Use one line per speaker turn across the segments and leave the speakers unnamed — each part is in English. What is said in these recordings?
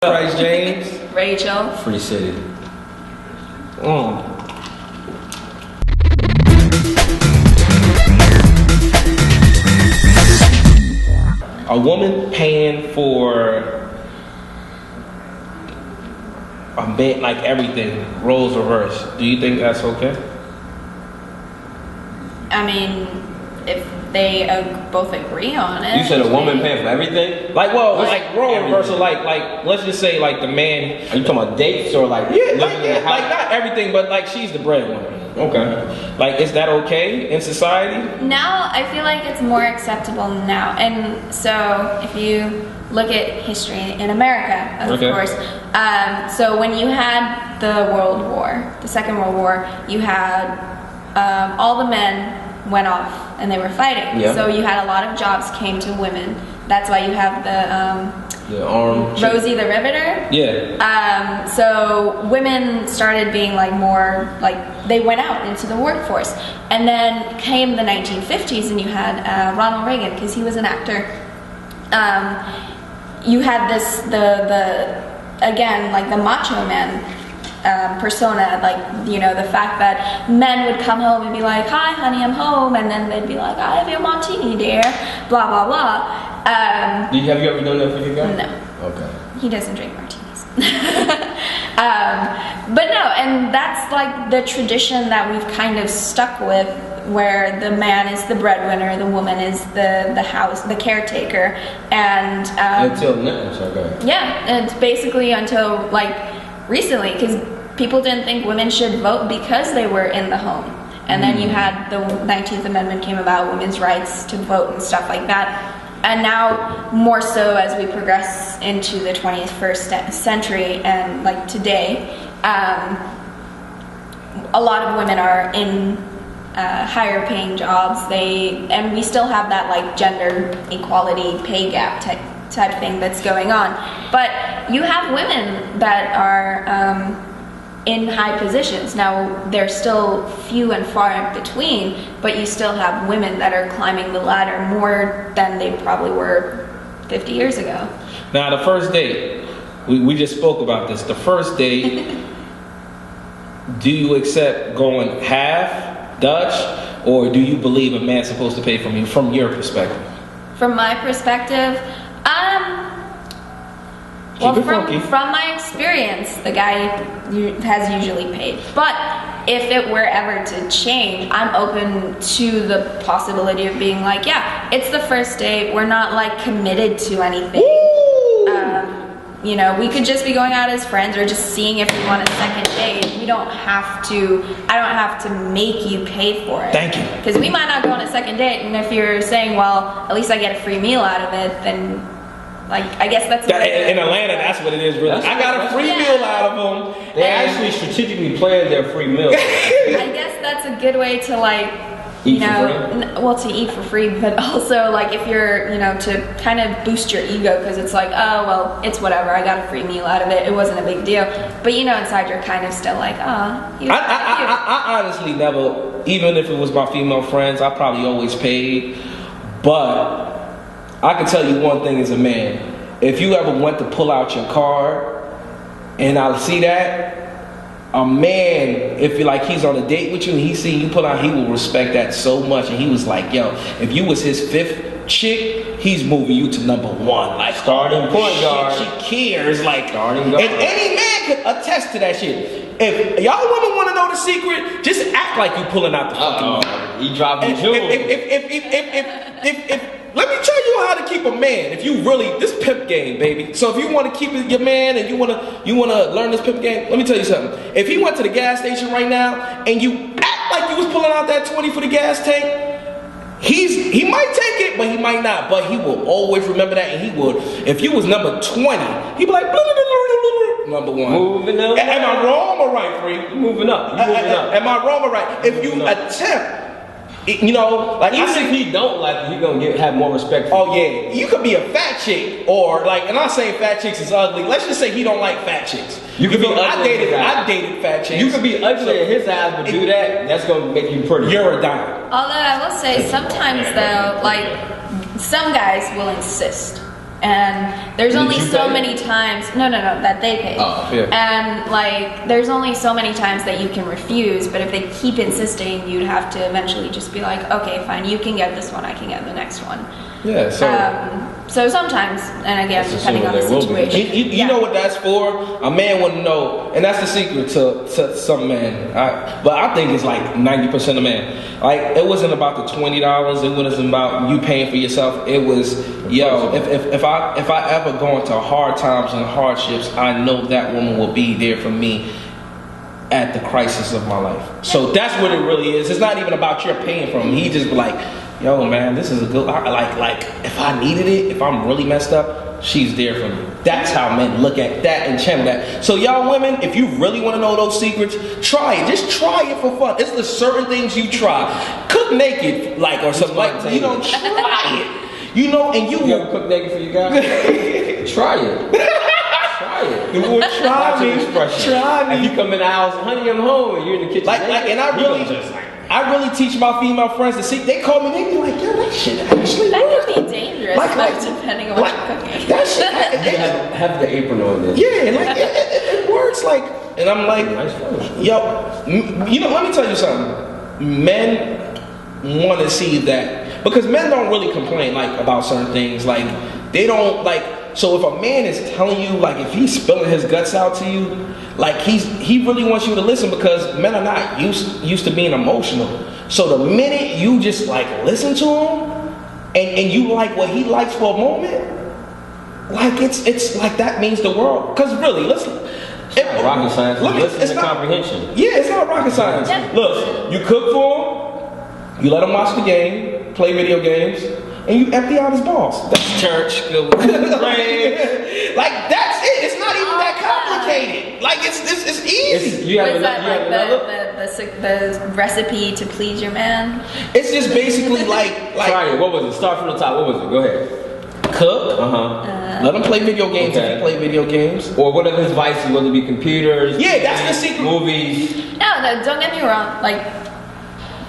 Price James.
Rachel.
Free City.
A woman paying for a man, like everything, roles reversed. Do you think that's okay?
I mean, if they both agree on it.
You said a woman paying for everything?
Like, well,
What's
like role
everything?
reversal, like let's just say like the man.
Are you talking about dates or like
Yeah,
living in the house?
like not everything, but like she's the breadwinner.
Okay.
Like, is that okay in society?
Now, I feel like it's more acceptable now. And so, if you look at history in America, of
Okay.
course, so when you had the World War, the Second World War, you had all the men went off and they were fighting.
Yeah.
So you had a lot of jobs came to women. That's why you have
The arm.
Rosie the Riveter.
Yeah.
So women started being like more like they went out into the workforce, and then came the 1950s, and you had Ronald Reagan because he was an actor. You had this the again like the macho man persona, like, you know, the fact that men would come home and be like, "Hi, honey, I'm home," and then they'd be like, "I have your martini, dear," blah blah blah.
Have you ever done that for your guy?
No.
Okay.
He doesn't drink martinis. But no, and that's like the tradition that we've kind of stuck with, where the man is the breadwinner, the woman is the house, the caretaker, and
Until now, so go ahead.
yeah, it's basically until like recently, because people didn't think women should vote because they were in the home. And then you had the 19th Amendment came about, women's rights to vote and stuff like that. And now, more so as we progress into the 21st century and like today, a lot of women are in higher paying jobs. And we still have that like gender equality pay gap type thing that's going on. But you have women that are in high positions. Now, they're still few and far in between, but you still have women that are climbing the ladder more than they probably were 50 years ago.
Now, the first date, we just spoke about this. The first date, do you accept going half Dutch, or do you believe a man's supposed to pay from you, from your perspective?
From my perspective, well, from my experience, the guy has usually paid. But if it were ever to change, I'm open to the possibility of being like, yeah, it's the first date. We're not like committed to anything. You know, we could just be going out as friends or just seeing if we want a second date. We don't have to, I don't have to make you pay for it.
Thank you.
Because we might not go on a second date, and if you're saying, well, at least I get a free meal out of it, then like, I guess that's
in Atlanta, that's what it is, really. I got a free meal out of them.
They actually strategically planned their free meal.
I guess that's a good way to like, you know, well, to eat for free, but also like if you're, you know, to kind of boost your ego, because it's like, oh, well, it's whatever, I got a free meal out of it, it wasn't a big deal. But you know, inside you're kind of still like, oh, he was
I honestly never, even if it was my female friends, I probably always paid. But I can tell you one thing as a man. If you ever went to pull out your card and I see that, a man, if you're like he's on a date with you and he see you pull out, he will respect that so much. And he was like, yo, if you was his fifth chick, he's moving you to number one. Like,
starting point guard.
She cares. Like,
starting guard.
And any man could attest to that shit. If y'all women want to know the secret, just act like you pulling out the fucking money.
He dropping jewels.
If let me tell you how to keep a man. If you really, this pimp game, baby. So if you want to keep your man and you wanna learn this pimp game, let me tell you something. If he went to the gas station right now and you act like you was pulling out that 20 for the gas tank, he might take it, but he might not. But he will always remember that, and he would. If you was number 20, he'd be like, number one.
Moving up.
Am I wrong or right, Free?
You moving up. You moving up.
Am I wrong or right? If you attempt, you know, like
even if he don't like you, he gonna have more respect for you.
Oh yeah, you could be a fat chick, or like, and I'm not saying fat chicks is ugly. Let's just say he don't like fat chicks.
You could be ugly.
I dated fat chicks.
You could be ugly in his eyes, but do that, that's gonna make you pretty.
You're a dime.
Although I will say sometimes though, like some guys will insist And there's only
you
so
pay?
many times. No, that they pay.
Oh, yeah.
And like, there's only so many times that you can refuse. But if they keep insisting, you'd have to eventually just be like, okay, fine, you can get this one, I can get the next one.
Yeah, so.
So sometimes, and again,
Let's
depending on the
assume there will be.
situation.
You know what that's for? A man wouldn't know, and that's the secret to some men. But I think it's like 90% of men. Like, it wasn't about the $20. It wasn't about you paying for yourself. It was, yo, if I ever go into hard times and hardships, I know that woman will be there for me at the crisis of my life. So that's what it really is. It's not even about your paying for him. He just be like, yo, man, this is a good. Like if I needed it, if I'm really messed up, she's there for me. That's how men look at that and channel that. So y'all women, if you really want to know those secrets, try it. Just try it for fun. It's the certain things you try. Cook naked, like, or something like. Try it. And you
ever cook naked for you guys? Try it. Try it.
The word try me. Try me.
If you come in the house, honey, I'm home, and you're in the kitchen.
And I really teach my female friends to see. They call me, they be like, yo, that shit actually
That could be dangerous, depending on what you're cooking.
That shit.
have the apron on there.
Yeah, like it works. Like, and I'm like, yo, let me tell you something. Men want to see that because men don't really complain like about certain things. Like, they don't like. So if a man is telling you, like, if he's spilling his guts out to you, like, he really wants you to listen because men are not used to being emotional. So the minute you just like listen to him and you like what he likes for a moment, like it's like that means the world. Because really, listen.
It's not rocket science. Listen to comprehension.
Yeah, it's not rocket science.
Yeah.
Look, you cook for him, you let him watch the game, play video games, and you empty out his balls. That's church. Like, that's it. It's not even that complicated. Like, it's easy.
Was that like the recipe to please your man?
It's just basically like
try it. What was it? Start from the top. What was it? Go ahead.
Cook. Let him play video games if he play video games.
Or whatever his vices, whether it be computers.
Yeah, that's the secret.
Movies.
No, don't get me wrong. Like,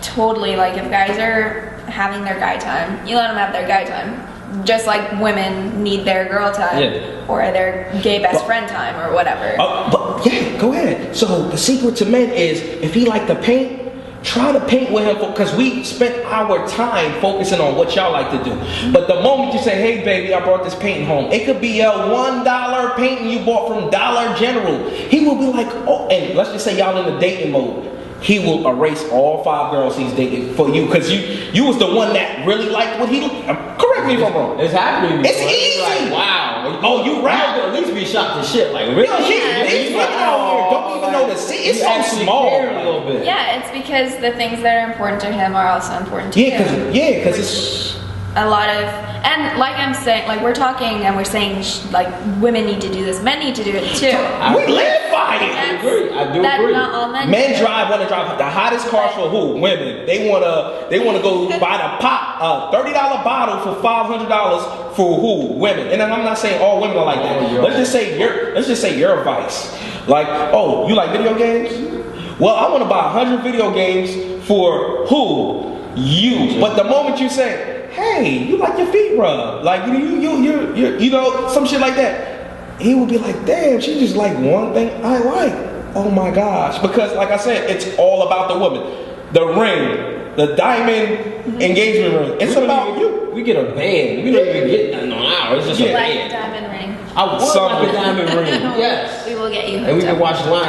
totally. Like, if guys are having their guy time, you let them have their guy time. Just like women need their girl time or their gay best friend time or whatever.
But yeah, go ahead. So the secret to men is if he like to paint, try to paint with him because we spent our time focusing on what y'all like to do. But the moment you say, hey baby, I brought this painting home, it could be a $1 painting you bought from Dollar General. He will be like, oh, and let's just say y'all in the dating mode. He will erase all 5 girls he's dating for you because you was the one that really liked what he. Correct me if I'm wrong.
It's happening.
It's easy.
Like, wow.
Oh, you right.
At least be shocked to shit. Like, really?
These women out here don't even know the sea. It's so small.
A little bit.
Yeah, it's because the things that are important to him are also important to you.
Because it's
a lot of, and like I'm saying, like we're talking and we're saying like women need to do this, men need to do it too.
We live by it.
I do agree.
Not all men.
Men want to drive the hottest cars for who? Women. They wanna go buy the pop $30 bottle for $500 for who? Women. And I'm not saying all women are like that. Let's just say your vice. Like, oh, you like video games? Well, I want to buy 100 video games for who? You. But the moment you say, hey, you like your feet rubbed, like you know, some shit like that, he would be like, damn, she just like one thing I like. Oh my gosh. Because like I said, it's all about the woman. The ring, the diamond engagement ring. It's about you.
We get a band. We don't even get nothing on ours. It's just a
like
band.
a diamond ring.
I would like a diamond ring. Yes.
We will get you.
And we can watch Lion